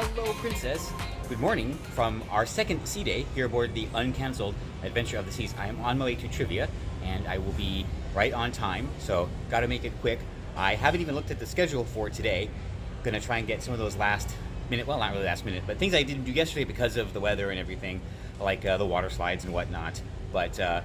Hello, Princess. Good morning from our second sea day here aboard the uncancelled Adventure of the Seas. I am on my way to trivia, and I will be right on time, so gotta make it quick. I haven't even looked at the schedule for today. Gonna try and get some of those last minute, well, not really last minute, but things I didn't do yesterday because of the weather and everything, like the water slides and whatnot. But,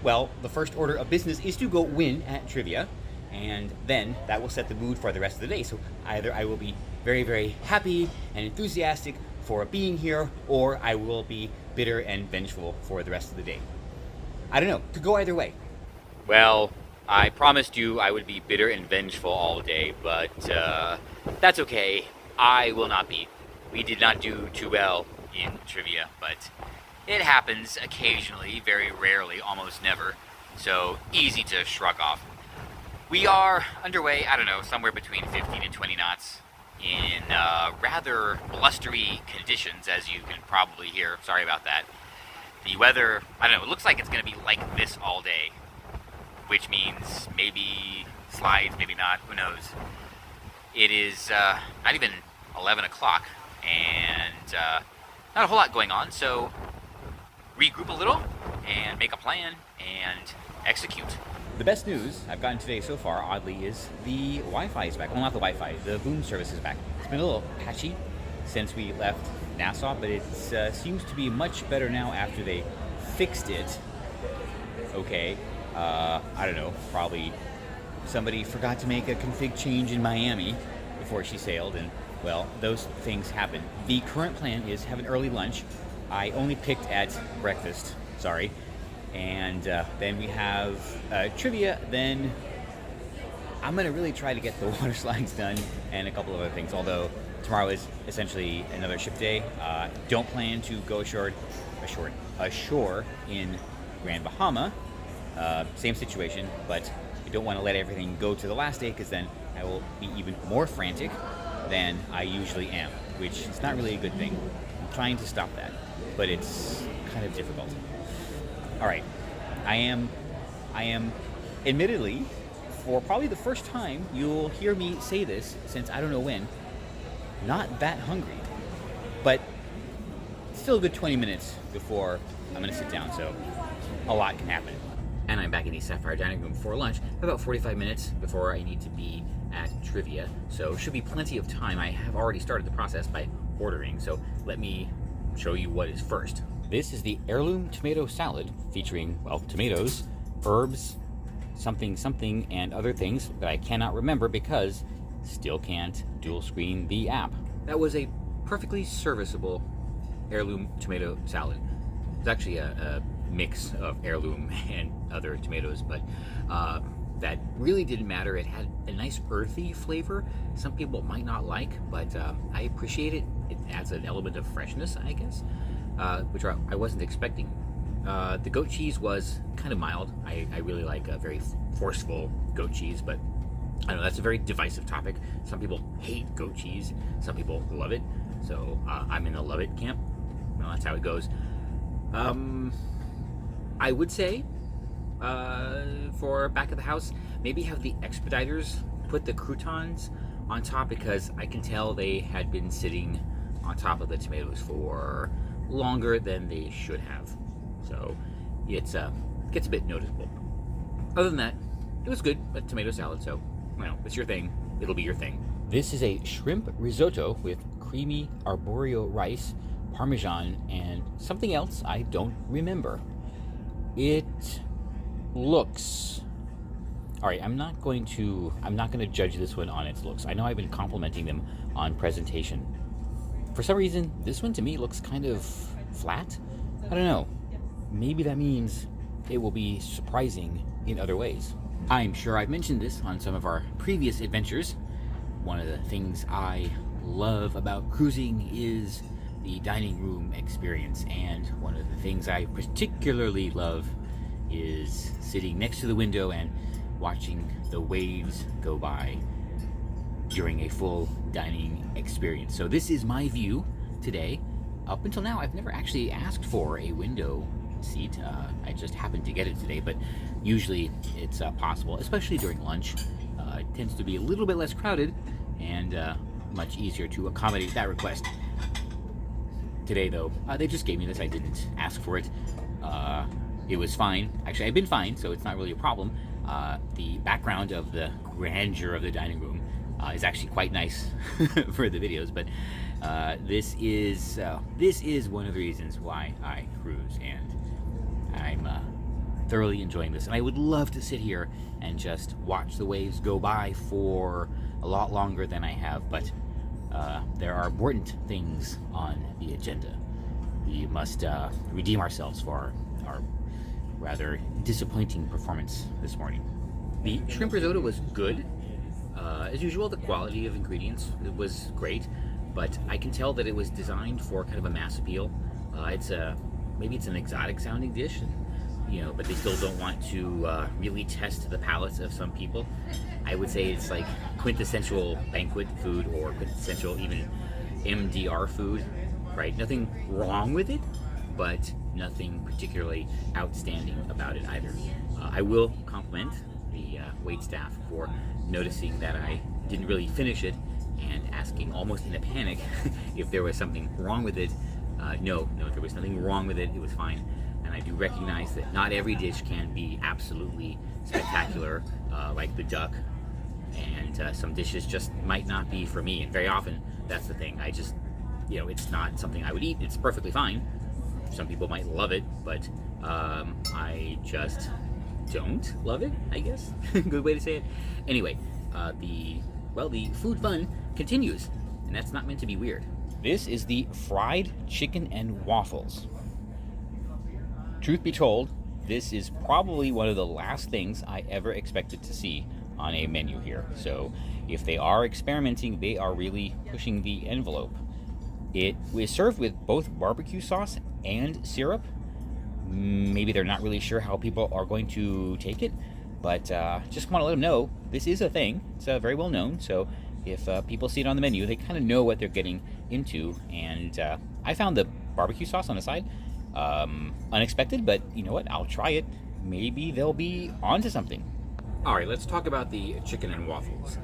well, the first order of business is to go win at trivia, and then that will set the mood for the rest of the day. So either I will be very, very happy and enthusiastic for being here, or I will be bitter and vengeful for the rest of the day. I don't know. Could go either way. Well, I promised you I would be bitter and vengeful all day, but that's okay. I will not be. We did not do too well in trivia, but it happens occasionally, very rarely, almost never. So easy to shrug off. We are underway, I don't know, somewhere between 15 and 20 knots in rather blustery conditions, as you can probably hear. Sorry about that. The weather, I don't know, it looks like it's going to be like this all day, which means maybe slides, maybe not, who knows. It is not even 11 o'clock, and not a whole lot going on, so regroup a little and make a plan and execute. The best news I've gotten today so far, oddly, is the Wi-Fi is back. Well, not the Wi-Fi, the boom service is back. It's been a little patchy since we left Nassau, but it seems to be much better now after they fixed it. Okay, I don't know, probably somebody forgot to make a config change in Miami before she sailed, and, well, those things happen. The current plan is have an early lunch. I only picked at breakfast, sorry. And then we have trivia. Then I'm going to really try to get the water slides done and a couple of other things, although tomorrow is essentially another ship day. Don't plan to go ashore in Grand Bahama. Same situation, but I don't want to let everything go to the last day, because then I will be even more frantic than I usually am, which is not really a good thing. I'm trying to stop that, but it's kind of difficult. All right, I am, admittedly, for probably the first time, you'll hear me say this since I don't know when, not that hungry, but still a good 20 minutes before I'm gonna sit down, so a lot can happen. And I'm back in the Sapphire Dining Room for lunch, about 45 minutes before I need to be at trivia, so should be plenty of time. I have already started the process by ordering, so let me show you what is first. This is the heirloom tomato salad featuring, well, tomatoes, herbs, something, and other things that I cannot remember because still can't dual screen the app. That was a perfectly serviceable heirloom tomato salad. It's actually a mix of heirloom and other tomatoes, but that really didn't matter. It had a nice earthy flavor. Some people might not like, but I appreciate it. It adds an element of freshness, I guess. Which I wasn't expecting. The goat cheese was kind of mild. I really like a very forceful goat cheese, but I know that's a very divisive topic. Some people hate goat cheese, some people love it, so I'm in the love it camp. Well, that's how it goes. I would say, for back of the house, maybe have the expediters put the croutons on top, because I can tell they had been sitting on top of the tomatoes for longer than they should have, so it's gets a bit noticeable. Other than that, it was good. A tomato salad, so well, it's your thing, it'll be your thing. This is a shrimp risotto with creamy arborio rice, parmesan, and something else I don't remember. It looks all right. I'm not going to judge this one on its looks. I know I've been complimenting them on presentation. For some reason, this one to me looks kind of flat. I don't know. Maybe that means it will be surprising in other ways. I'm sure I've mentioned this on some of our previous adventures. One of the things I love about cruising is the dining room experience, and one of the things I particularly love is sitting next to the window and watching the waves go by during a full dining experience. So this is my view today. Up until now, I've never actually asked for a window seat. I just happened to get it today, but usually it's possible, especially during lunch. It tends to be a little bit less crowded, and much easier to accommodate that request. Today, though, they just gave me this. I didn't ask for it. It was fine. Actually, I've been fine, so it's not really a problem. The background of the grandeur of the dining room is actually quite nice for the videos, but this is one of the reasons why I cruise, and I'm thoroughly enjoying this. And I would love to sit here and just watch the waves go by for a lot longer than I have, but there are important things on the agenda. We must redeem ourselves for our rather disappointing performance this morning. The shrimp risotto was good. As usual, the quality of ingredients was great, but I can tell that it was designed for kind of a mass appeal. Maybe it's an exotic sounding dish, but they still don't want to really test the palates of some people. I would say it's like quintessential banquet food, or quintessential even MDR food, right? Nothing wrong with it, but nothing particularly outstanding about it either. I will compliment the wait staff for noticing that I didn't really finish it and asking almost in a panic if there was something wrong with it. No, there was nothing wrong with it. It was fine. And I do recognize that not every dish can be absolutely spectacular, like the duck, and some dishes just might not be for me. And very often, that's the thing. I just, it's not something I would eat. It's perfectly fine. Some people might love it, but I just don't love it, I guess. Good way to say it. Anyway, the food fun continues, and that's not meant to be weird. This is the fried chicken and waffles. Truth be told, this is probably one of the last things I ever expected to see on a menu here. So if they are experimenting, they are really pushing the envelope. It was served with both barbecue sauce and syrup. Maybe they're not really sure how people are going to take it, but just want to let them know this is a thing. It's very well known, so if people see it on the menu, they kind of know what they're getting into. And I found the barbecue sauce on the side unexpected, but you know what? I'll try it. Maybe they'll be onto something. All right, let's talk about the chicken and waffles.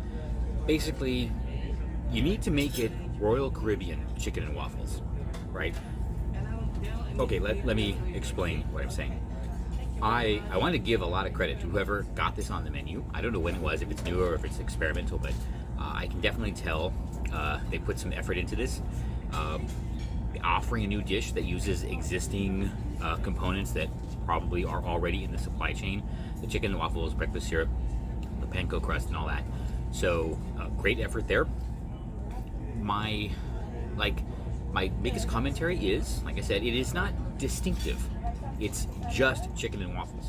Basically, you need to make it Royal Caribbean chicken and waffles, right? Okay, let me explain what I'm saying. I want to give a lot of credit to whoever got this on the menu. I don't know when it was, if it's new or if it's experimental, but I can definitely tell they put some effort into this. Offering a new dish that uses existing components that probably are already in the supply chain. The chicken, the waffles, breakfast syrup, the panko crust, and all that. So great effort there. My biggest commentary is, like I said, it is not distinctive. It's just chicken and waffles.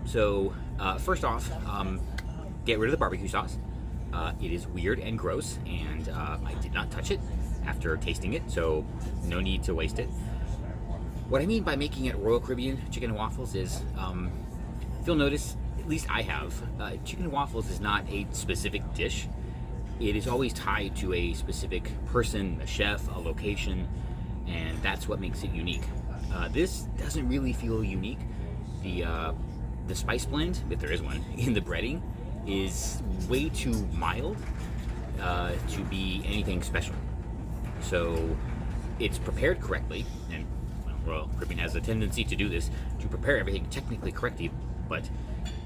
So first off, get rid of the barbecue sauce. It is weird and gross, and I did not touch it after tasting it, so no need to waste it. What I mean by making it Royal Caribbean chicken and waffles is, if you'll notice, at least I have, chicken and waffles is not a specific dish. It is always tied to a specific person, a chef, a location, and that's what makes it unique. This doesn't really feel unique. The spice blend, if there is one, in the breading is way too mild to be anything special. So it's prepared correctly, and Royal Caribbean has a tendency to do this, to prepare everything technically correctly, but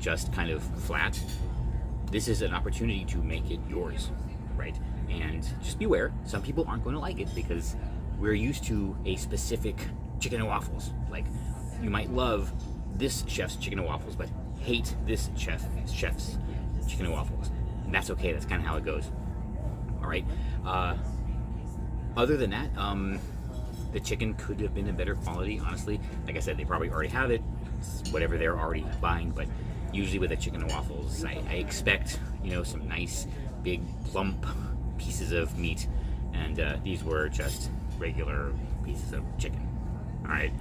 just kind of flat. This is an opportunity to make it yours, right? And just beware, some people aren't going to like it because we're used to a specific chicken and waffles. Like, you might love this chef's chicken and waffles, but hate this chef's chicken and waffles. And that's okay, that's kind of how it goes. All right. Other than that, the chicken could have been a better quality, honestly. Like I said, they probably already have it, it's whatever they're already buying, but usually with the chicken and waffles, I expect, some nice, big, plump pieces of meat, and these were just regular pieces of chicken. All right.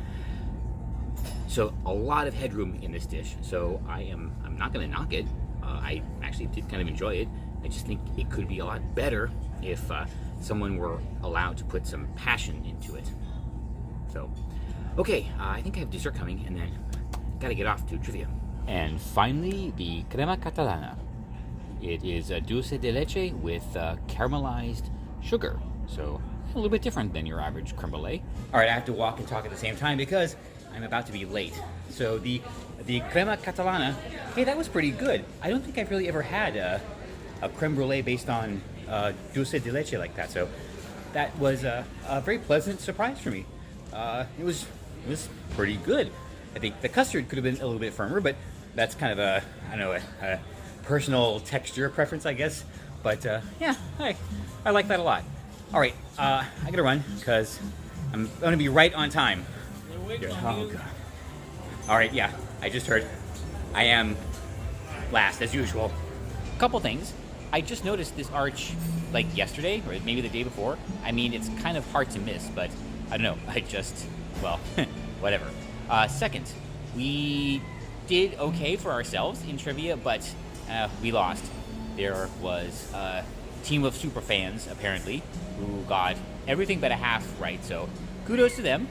So a lot of headroom in this dish. So I'm not going to knock it. I actually did kind of enjoy it. I just think it could be a lot better if someone were allowed to put some passion into it. So, okay, I think I have dessert coming, and then gotta get off to trivia. And finally, the crema catalana. It is a dulce de leche with caramelized sugar. So a little bit different than your average creme brulee. All right, I have to walk and talk at the same time because I'm about to be late. So the crema catalana, hey, that was pretty good. I don't think I've really ever had a creme brulee based on dulce de leche like that. So that was a very pleasant surprise for me. It was pretty good. I think the custard could have been a little bit firmer, but that's kind of a personal texture preference, I guess. But yeah, I like that a lot. All right, I gotta run because I'm gonna be right on time. Oh, God. All right, yeah, I just heard. I am last as usual. Couple things. I just noticed this arch like yesterday or maybe the day before. I mean, it's kind of hard to miss, but I don't know. Well, whatever. Second, we did okay for ourselves in trivia, but we lost. There was a team of super fans, apparently, who got everything but a half right, so kudos to them.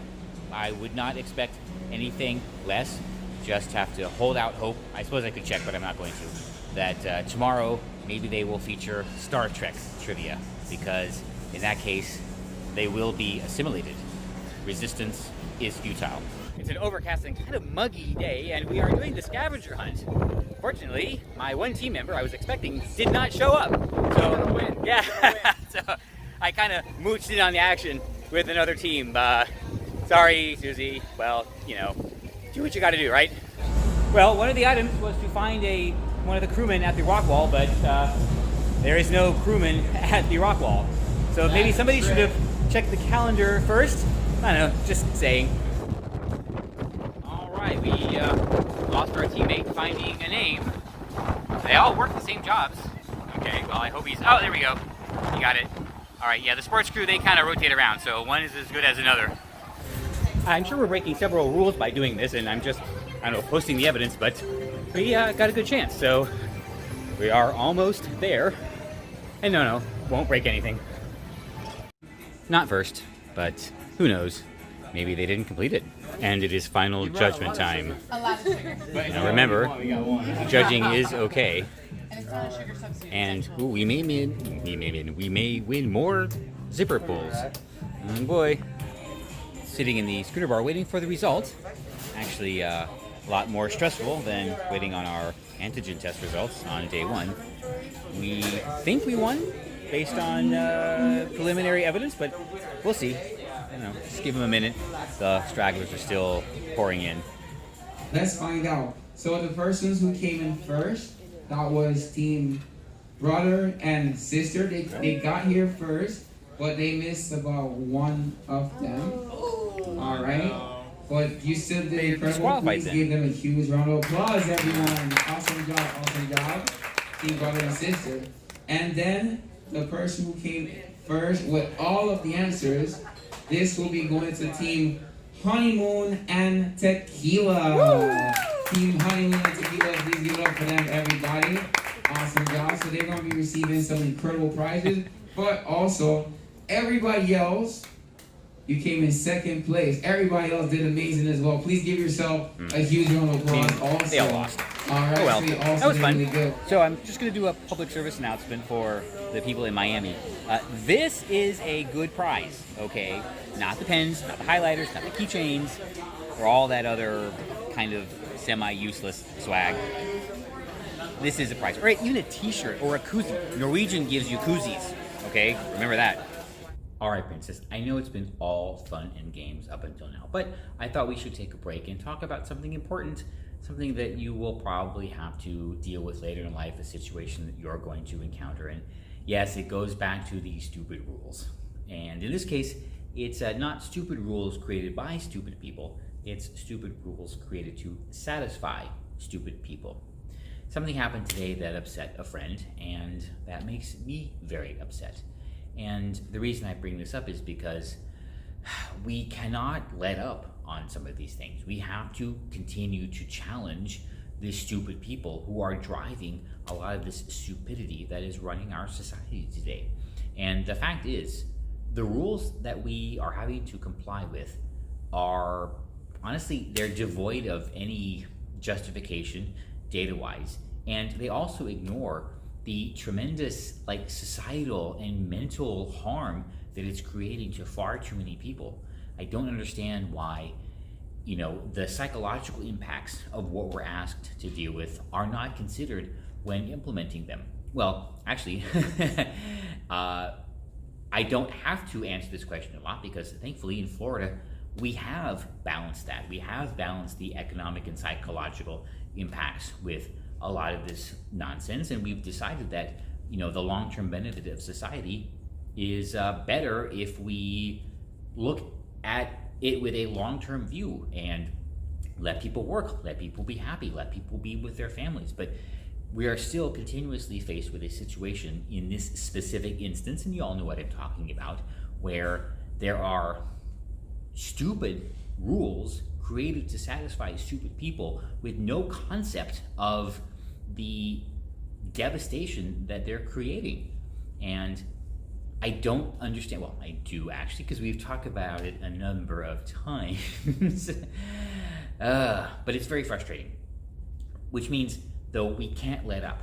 I would not expect anything less. Just have to hold out hope. I suppose I could check, but I'm not going to. That tomorrow, maybe they will feature Star Trek trivia, because in that case, they will be assimilated. Resistance is futile. It's an overcast and kind of muggy day, and we are doing the scavenger hunt. Fortunately, my one team member I was expecting did not show up. So, yeah, so I kind of mooched in on the action with another team. Sorry, Susie. Well, you know, do what you got to do, right? Well, one of the items was to find one of the crewmen at the rock wall, but there is no crewman at the rock wall. So maybe somebody should have checked the calendar first. I don't know, just saying. All right, we lost our teammate finding a name. They all work the same jobs. Okay, well, I hope he's... Oh, there we go. You got it. All right, yeah, the sports crew, they kind of rotate around, so one is as good as another. I'm sure we're breaking several rules by doing this, and I'm just, I don't know, posting the evidence, but we got a good chance, so we are almost there. And no, won't break anything. Not first, but who knows? Maybe they didn't complete it. And it is final judgment time. Now remember, judging is okay. And ooh, we may win more zipper pulls. Oh boy. Sitting in the scooter bar waiting for the result. Actually, a lot more stressful than waiting on our antigen test results on day one. We think we won based on preliminary evidence, but we'll see. I don't know, just give them a minute. The stragglers are still pouring in. Let's find out. So the persons who came in first, that was team brother and sister. They got here first, but they missed about one of them. All right. But you still did incredible. Please give them a huge round of applause, everyone. Awesome job. Team brother and sister. And then the person who came first with all of the answers, this will be going to Team Honeymoon and Tequila. Woo! Team Honeymoon and Tequila, please give it up for them, everybody. Awesome job. So they're going to be receiving some incredible prizes. But also, everybody else, you came in second place. Everybody else did amazing as well. Please give yourself a huge round of applause. Also, they all lost. All right, oh well, so that was fun. Really good. So I'm just going to do a public service announcement for the people in Miami. This is a good prize, okay? Not the pens, not the highlighters, not the keychains, or all that other kind of semi-useless swag. This is a prize. Or even a t-shirt or a koozie. Norwegian gives you koozies, okay? Remember that. All right, Princess, I know it's been all fun and games up until now, but I thought we should take a break and talk about something important, something that you will probably have to deal with later in life, a situation that you're going to encounter. And yes, it goes back to the stupid rules. And in this case, it's not stupid rules created by stupid people, it's stupid rules created to satisfy stupid people. Something happened today that upset a friend, and that makes me very upset. And the reason I bring this up is because we cannot let up on some of these things. We have to continue to challenge the stupid people who are driving a lot of this stupidity that is running our society today. And the fact is, the rules that we are having to comply with are, honestly, they're devoid of any justification data-wise, and they also ignore the tremendous like societal and mental harm that it's creating to far too many people. I don't understand why, the psychological impacts of what we're asked to deal with are not considered when implementing them. Well, actually, I don't have to answer this question a lot because thankfully in Florida, we have balanced that. We have balanced the economic and psychological impacts with a lot of this nonsense, and we've decided that the long-term benefit of society is better if we look at it with a long-term view and let people work, let people be happy, let people be with their families. But we are still continuously faced with a situation in this specific instance, and you all know what I'm talking about, where there are stupid rules created to satisfy stupid people with no concept of the devastation that they're creating. And I don't understand. Well, I do actually, because we've talked about it a number of times. But it's very frustrating, which means, though, we can't let up.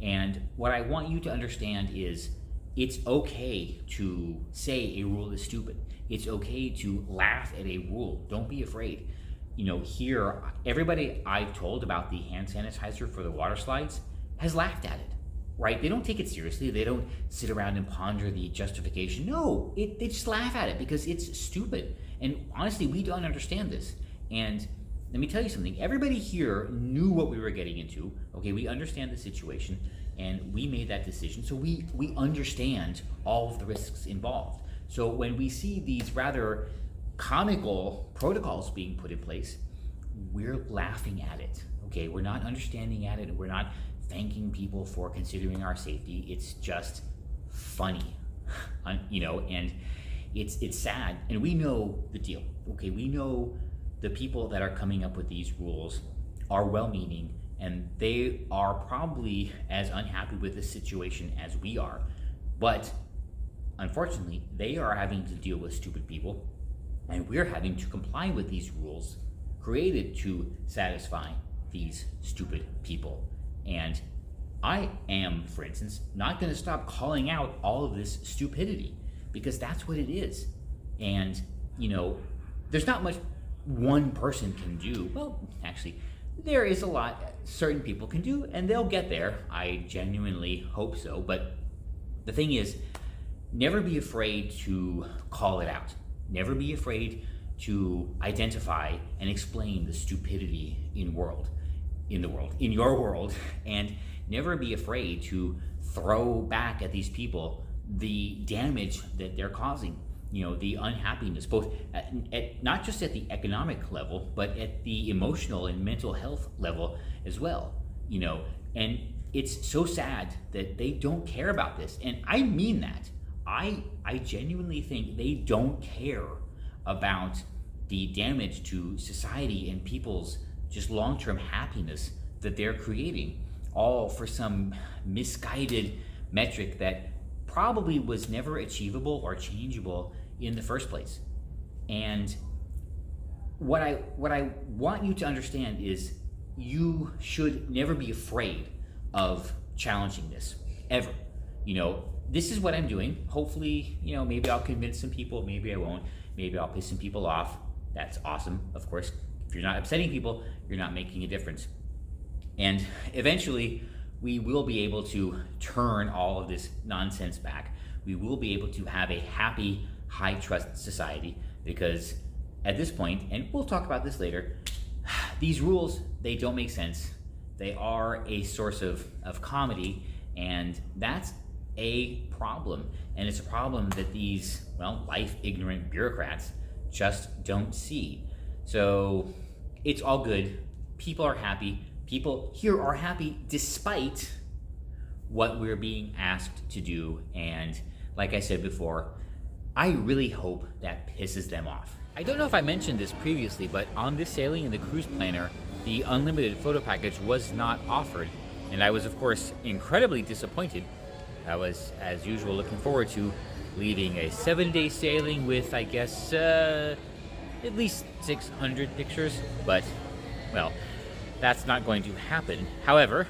And what I want you to understand is it's okay to say a rule is stupid. It's okay to laugh at a rule. Don't be afraid. Here, everybody I've told about the hand sanitizer for the water slides has laughed at it, right? They don't take it seriously. They don't sit around and ponder the justification. No, they just laugh at it because it's stupid. And honestly, we don't understand this. And let me tell you something. Everybody here knew what we were getting into. Okay, we understand the situation, and we made that decision. So we understand all of the risks involved. So when we see these rather comical protocols being put in place, we're laughing at it. Okay, we're not understanding at it. We're not thanking people for considering our safety. It's just funny, and it's sad. And we know the deal. Okay, we know the people that are coming up with these rules are well-meaning, and they are probably as unhappy with the situation as we are. But unfortunately, they are having to deal with stupid people, and we're having to comply with these rules created to satisfy these stupid people. And I am, for instance, not going to stop calling out all of this stupidity, because that's what it is. And, there's not much one person can do. Well, actually, there is a lot certain people can do, and they'll get there. I genuinely hope so. But the thing is, never be afraid to call it out. Never be afraid to identify and explain the stupidity in your world, and never be afraid to throw back at these people the damage that they're causing. The unhappiness, both at not just at the economic level, but at the emotional and mental health level as well. And it's so sad that they don't care about this. And I mean that. I genuinely think they don't care about the damage to society and people's just long-term happiness that they're creating, all for some misguided metric that probably was never achievable or changeable in the first place. And what I want you to understand is you should never be afraid of challenging this, ever. This is what I'm doing. Hopefully, maybe I'll convince some people, maybe I won't, maybe I'll piss some people off. That's awesome, of course. If you're not upsetting people, you're not making a difference. And eventually, we will be able to turn all of this nonsense back. We will be able to have a happy, high-trust society, because at this point, and we'll talk about this later, these rules, they don't make sense. They are a source of comedy, and that's a problem. And it's a problem that these, life-ignorant bureaucrats just don't see. So it's all good. People are happy. People here are happy despite what we're being asked to do. And like I said before, I really hope that pisses them off. I don't know if I mentioned this previously, but on this sailing in the cruise planner, the unlimited photo package was not offered. And I was, of course, incredibly disappointed. I was, as usual, looking forward to leading a 7-day sailing with, I guess, at least 600 pictures. But, well, that's not going to happen. However,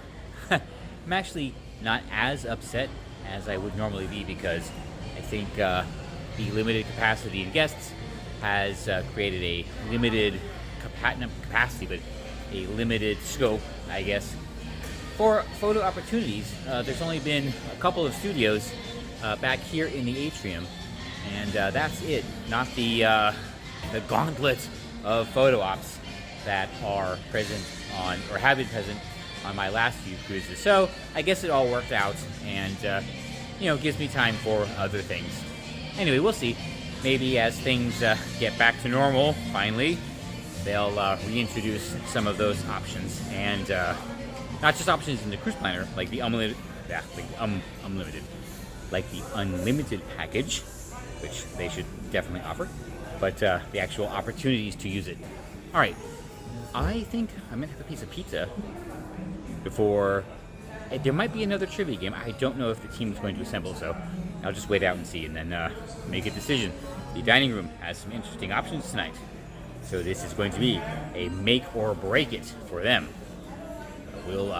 I'm actually not as upset as I would normally be, because I think the limited capacity in guests has created a limited not capacity, but a limited scope, I guess, for photo opportunities. There's only been a couple of studios back here in the atrium, and that's it. Not the gauntlet of photo ops that are present on, or have been present on, my last few cruises. So I guess it all worked out, and gives me time for other things. Anyway, we'll see. Maybe as things get back to normal, finally, they'll reintroduce some of those options, and not just options in the cruise planner, like the unlimited, like the unlimited package, which they should definitely offer, but the actual opportunities to use it. All right, I think I'm gonna have a piece of pizza before. There might be another trivia game. I don't know if the team is going to assemble, so I'll just wait out and see, and then make a decision. The dining room has some interesting options tonight, so this is going to be a make or break it for them. We'll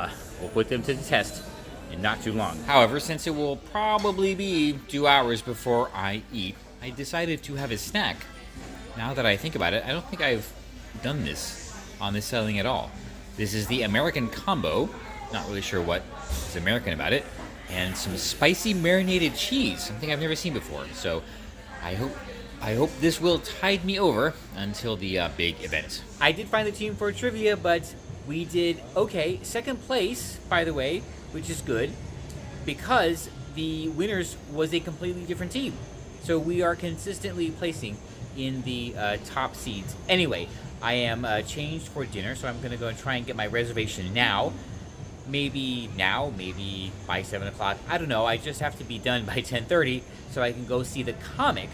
put them to the test in not too long. However, since it will probably be 2 hours before I eat, I decided to have a snack. Now that I think about it, I don't think I've done this on this sailing at all. This is the American combo. Not really sure what is American about it. And some spicy marinated cheese, something I've never seen before. So I hope this will tide me over until the big event. I did find the team for trivia, but we did okay. Second place, by the way, which is good, because the winners was a completely different team. So we are consistently placing in the top seeds. Anyway, I am changed for dinner, so I'm going to go and try and get my reservation now. Maybe now, maybe by 7 o'clock. I don't know. I just have to be done by 10:30 so I can go see the comic,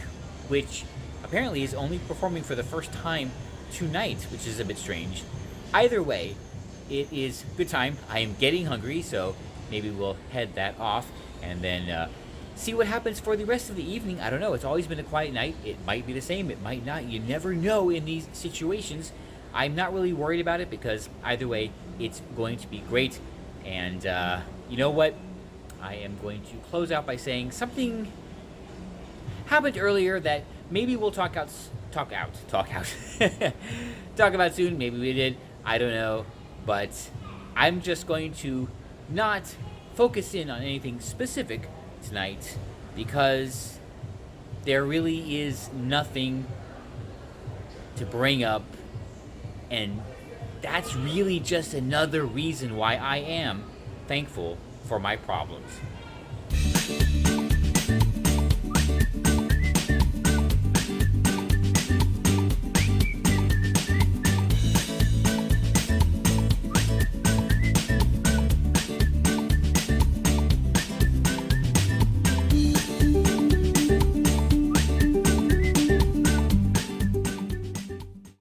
which apparently is only performing for the first time tonight, which is a bit strange. Either way, it is good time. I am getting hungry, so maybe we'll head that off and then see what happens for the rest of the evening. I don't know. It's always been a quiet night. It might be the same. It might not. You never know in these situations. I'm not really worried about it, because either way, it's going to be great. And you know what? I am going to close out by saying something happened earlier that maybe we'll talk about soon. Maybe we did. I don't know. But I'm just going to not focus in on anything specific tonight, because there really is nothing to bring up, and that's really just another reason why I am thankful for my problems.